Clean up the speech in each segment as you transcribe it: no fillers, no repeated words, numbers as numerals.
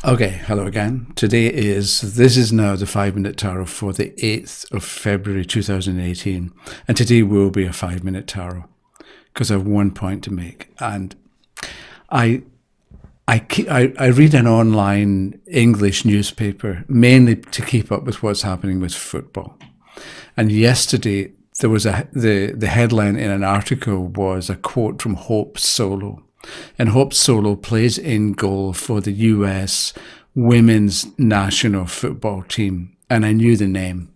Okay, hello again. This is now the 5 minute tarot for the 8th of February 2018. And today will be a 5 minute tarot because I have one point to make. And I, I read an online English newspaper mainly to keep up with what's happening with football. And yesterday there was the headline in an article was a quote from Hope Solo. And Hope Solo plays in goal for the US women's national football team. And I knew the name.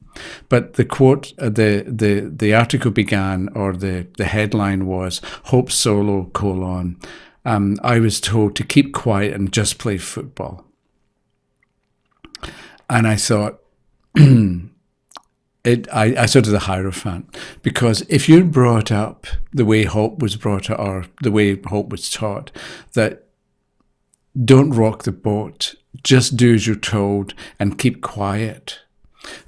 But the quote, the article began, or the headline was, Hope Solo, : I was told to keep quiet and just play football. And I thought, I sort of the Hierophant, because if you're brought up the way Hope was brought up, or the way Hope was taught, that don't rock the boat, just do as you're told and keep quiet,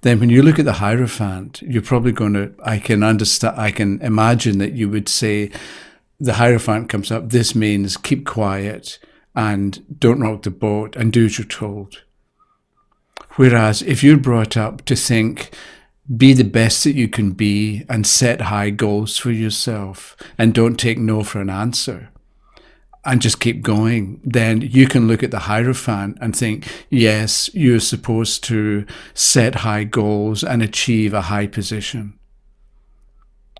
then when you look at the Hierophant, you're probably going to, I can imagine that you would say, the Hierophant comes up, this means keep quiet and don't rock the boat and do as you're told. Whereas if you're brought up to think, be the best that you can be and set high goals for yourself and don't take no for an answer and just keep going, then you can look at the Hierophant and think, yes, you're supposed to set high goals and achieve a high position,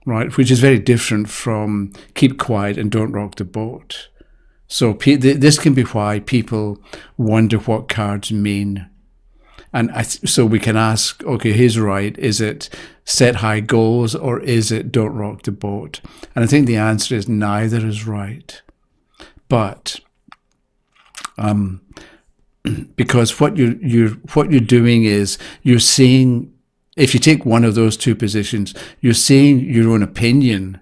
right? Which is very different from keep quiet and don't rock the boat. So this can be why people wonder what cards mean. And so we can ask, okay, who's right? Is it set high goals or is it don't rock the boat? And I think the answer is neither is right. But because what you're doing is you're saying, if you take one of those two positions, you're saying your own opinion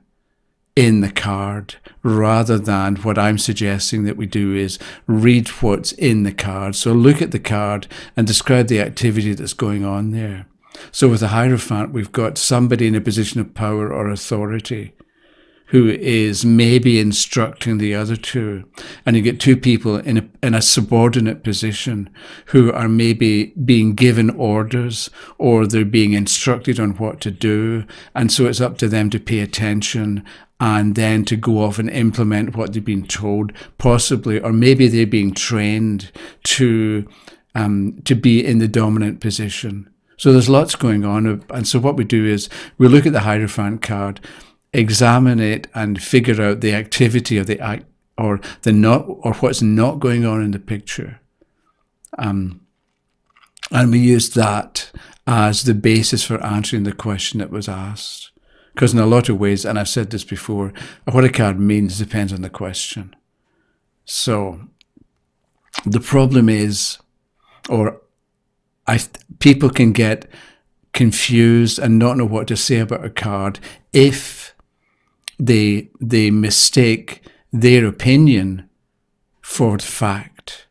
in the card, rather than what I'm suggesting that we do is read what's in the card. So look at the card and describe the activity that's going on there. So with the Hierophant, we've got somebody in a position of power or authority who is maybe instructing the other two. And you get two people in a subordinate position who are maybe being given orders, or they're being instructed on what to do. And so it's up to them to pay attention and then to go off and implement what they've been told, possibly, or maybe they're being trained to be in the dominant position. So there's lots going on. And so what we do is we look at the Hierophant card, examine it and figure out the activity of the act, or what's not going on in the picture. And we use that as the basis for answering the question that was asked. Because in a lot of ways, and I've said this before, what a card means depends on the question. So the problem is, people can get confused and not know what to say about a card if they mistake their opinion for fact.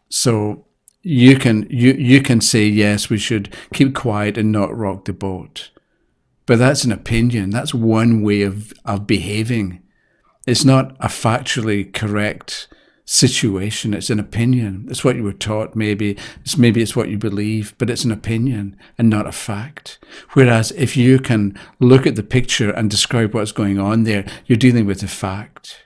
So you can say, yes, we should keep quiet and not rock the boat. But that's an opinion. That's one way of behaving. It's not a factually correct situation. It's an opinion. It's what you were taught. Maybe it's what you believe, but it's an opinion and not a fact. Whereas if you can look at the picture and describe what's going on there, you're dealing with a fact.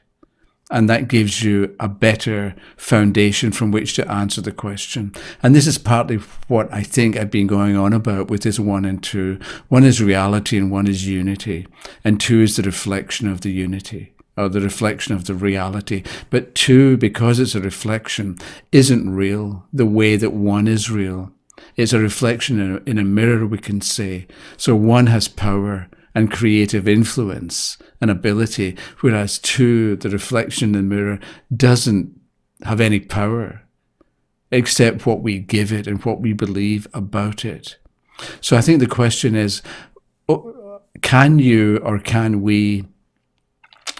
And that gives you a better foundation from which to answer the question. And this is partly what I think I've been going on about with this 1 and 2. 1 is reality and 1 is unity. And 2 is the reflection of the unity, or the reflection of the reality. But 2, because it's a reflection, isn't real the way that 1 is real. It's a reflection in a mirror, we can say. So 1 has power and creative influence and ability, whereas 2, the reflection in the mirror, doesn't have any power except what we give it and what we believe about it. So I think the question is, can you or can we,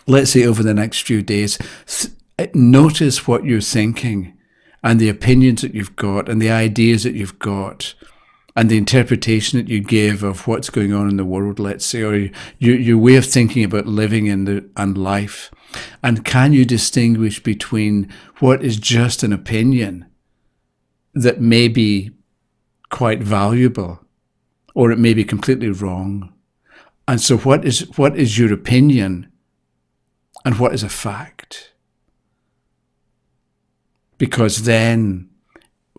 let's say over the next few days, notice what you're thinking and the opinions that you've got and the ideas that you've got and the interpretation that you give of what's going on in the world, let's say, or your way of thinking about living and life, And can you distinguish between what is just an opinion that may be quite valuable, or it may be completely wrong? And so what is your opinion and what is a fact? Because then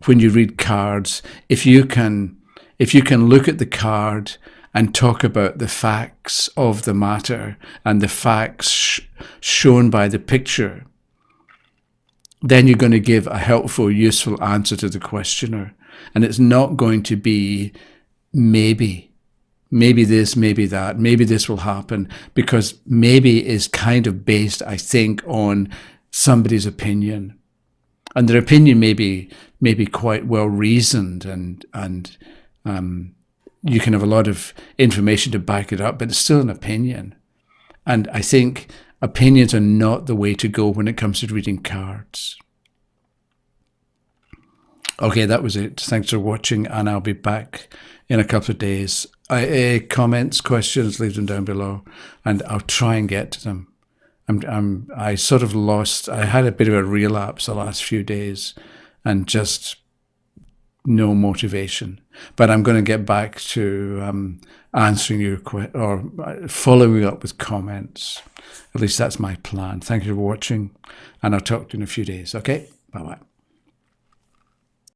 when you read cards, if you can look at the card and talk about the facts of the matter and the facts shown by the picture, then you're going to give a helpful, useful answer to the questioner. And it's not going to be maybe this, maybe that, maybe this will happen, because maybe is kind of based, I think, on somebody's opinion. And their opinion may be quite well reasoned, and you can have a lot of information to back it up, but it's still an opinion. And I think opinions are not the way to go when it comes to reading cards. Okay, that was it. Thanks for watching, and I'll be back in a couple of days. Comments, questions, leave them down below, and I'll try and get to them. I sort of lost. I had a bit of a relapse the last few days, and just no motivation. But I'm going to get back to answering your or following up with comments. At least that's my plan. Thank you for watching, and I'll talk to you in a few days. Okay, bye bye.